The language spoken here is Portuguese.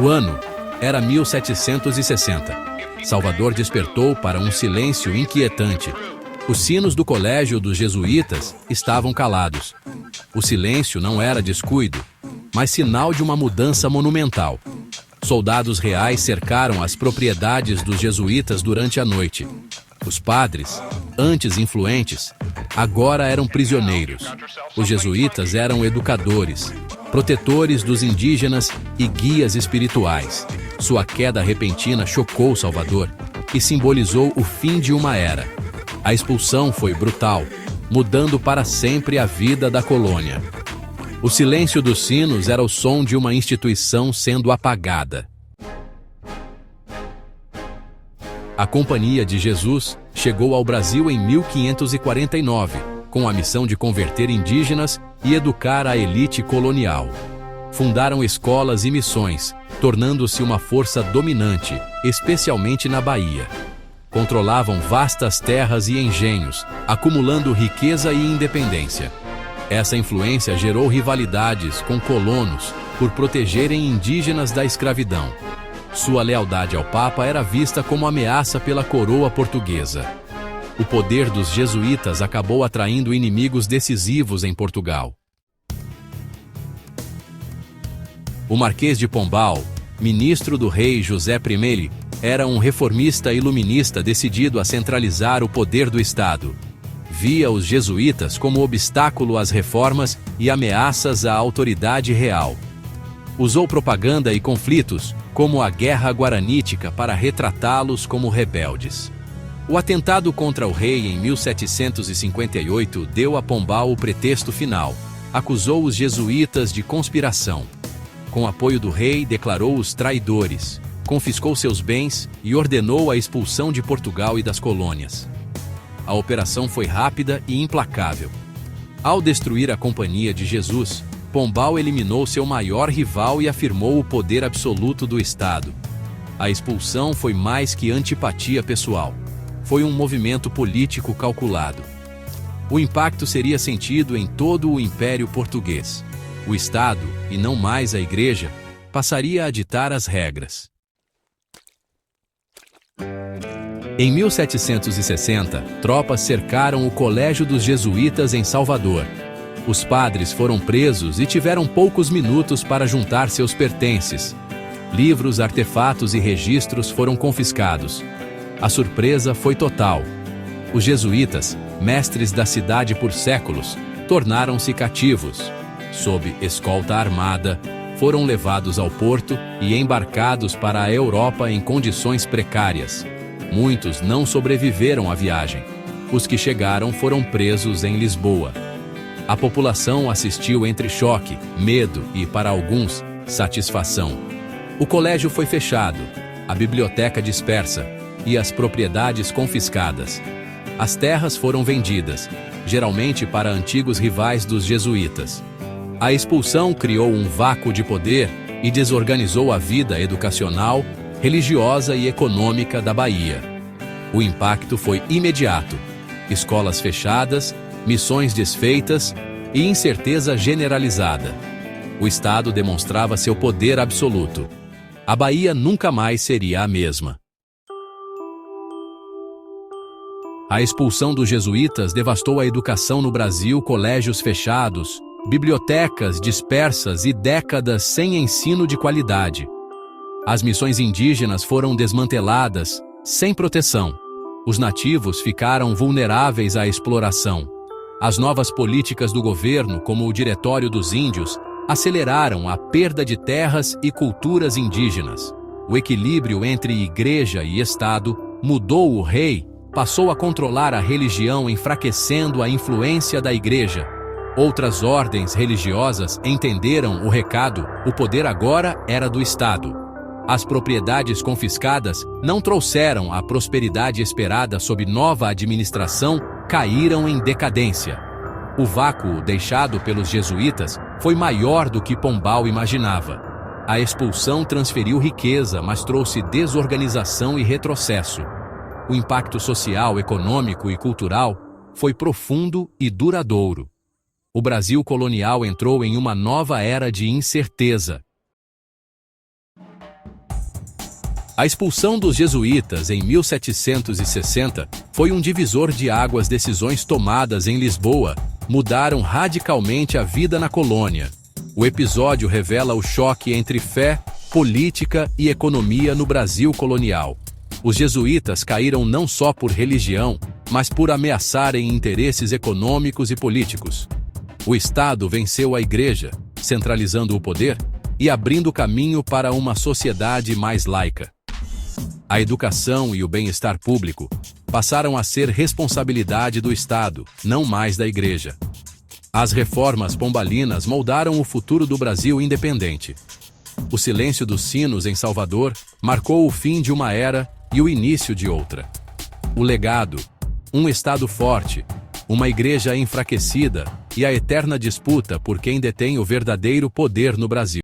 O ano era 1760. Salvador despertou para um silêncio inquietante. Os sinos do colégio dos jesuítas estavam calados. O silêncio não era descuido, mas sinal de uma mudança monumental. Soldados reais cercaram as propriedades dos jesuítas durante a noite. Os padres, antes influentes, agora eram prisioneiros. Os jesuítas eram educadores, protetores dos indígenas e guias espirituais. Sua queda repentina chocou Salvador e simbolizou o fim de uma era. A expulsão foi brutal, mudando para sempre a vida da colônia. O silêncio dos sinos era o som de uma instituição sendo apagada. A Companhia de Jesus chegou ao Brasil em 1549, com a missão de converter indígenas e educar a elite colonial. Fundaram escolas e missões, tornando-se uma força dominante, especialmente na Bahia. Controlavam vastas terras e engenhos, acumulando riqueza e independência. Essa influência gerou rivalidades com colonos por protegerem indígenas da escravidão. Sua lealdade ao Papa era vista como ameaça pela coroa portuguesa. O poder dos jesuítas acabou atraindo inimigos decisivos em Portugal. O Marquês de Pombal, ministro do rei José I, era um reformista iluminista decidido a centralizar o poder do Estado. Via os jesuítas como obstáculo às reformas e ameaças à autoridade real. Usou propaganda e conflitos, como a Guerra Guaranítica, para retratá-los como rebeldes. O atentado contra o rei em 1758 deu a Pombal o pretexto final. Acusou os jesuítas de conspiração. Com apoio do rei, declarou-os traidores, confiscou seus bens e ordenou a expulsão de Portugal e das colônias. A operação foi rápida e implacável. Ao destruir a Companhia de Jesus, Pombal eliminou seu maior rival e afirmou o poder absoluto do Estado. A expulsão foi mais que antipatia pessoal. Foi um movimento político calculado. O impacto seria sentido em todo o Império Português. O Estado, e não mais a Igreja, passaria a ditar as regras. Em 1760, tropas cercaram o Colégio dos Jesuítas em Salvador. Os padres foram presos e tiveram poucos minutos para juntar seus pertences. Livros, artefatos e registros foram confiscados. A surpresa foi total. Os jesuítas, mestres da cidade por séculos, tornaram-se cativos. Sob escolta armada, foram levados ao porto e embarcados para a Europa em condições precárias. Muitos não sobreviveram à viagem. Os que chegaram foram presos em Lisboa. A população assistiu entre choque, medo e, para alguns, satisfação. O colégio foi fechado, a biblioteca dispersa e as propriedades confiscadas. As terras foram vendidas, geralmente para antigos rivais dos jesuítas. A expulsão criou um vácuo de poder e desorganizou a vida educacional, religiosa e econômica da Bahia. O impacto foi imediato. Escolas fechadas, missões desfeitas e incerteza generalizada. O Estado demonstrava seu poder absoluto. A Bahia nunca mais seria a mesma. A expulsão dos jesuítas devastou a educação no Brasil, colégios fechados, bibliotecas dispersas e décadas sem ensino de qualidade. As missões indígenas foram desmanteladas, sem proteção. Os nativos ficaram vulneráveis à exploração. As novas políticas do governo, como o Diretório dos Índios, aceleraram a perda de terras e culturas indígenas. O equilíbrio entre igreja e Estado mudou. O rei passou a controlar a religião, enfraquecendo a influência da igreja. Outras ordens religiosas entenderam o recado: o poder agora era do Estado. As propriedades confiscadas não trouxeram a prosperidade esperada sob nova administração, caíram em decadência. O vácuo deixado pelos jesuítas foi maior do que Pombal imaginava. A expulsão transferiu riqueza, mas trouxe desorganização e retrocesso. O impacto social, econômico e cultural foi profundo e duradouro. O Brasil colonial entrou em uma nova era de incerteza. A expulsão dos jesuítas em 1760 foi um divisor de águas. Decisões tomadas em Lisboa mudaram radicalmente a vida na colônia. O episódio revela o choque entre fé, política e economia no Brasil colonial. Os jesuítas caíram não só por religião, mas por ameaçarem interesses econômicos e políticos. O Estado venceu a Igreja, centralizando o poder e abrindo caminho para uma sociedade mais laica. A educação e o bem-estar público passaram a ser responsabilidade do Estado, não mais da Igreja. As reformas pombalinas moldaram o futuro do Brasil independente. O silêncio dos sinos em Salvador marcou o fim de uma era e o início de outra. O legado: um Estado forte, uma Igreja enfraquecida e a eterna disputa por quem detém o verdadeiro poder no Brasil.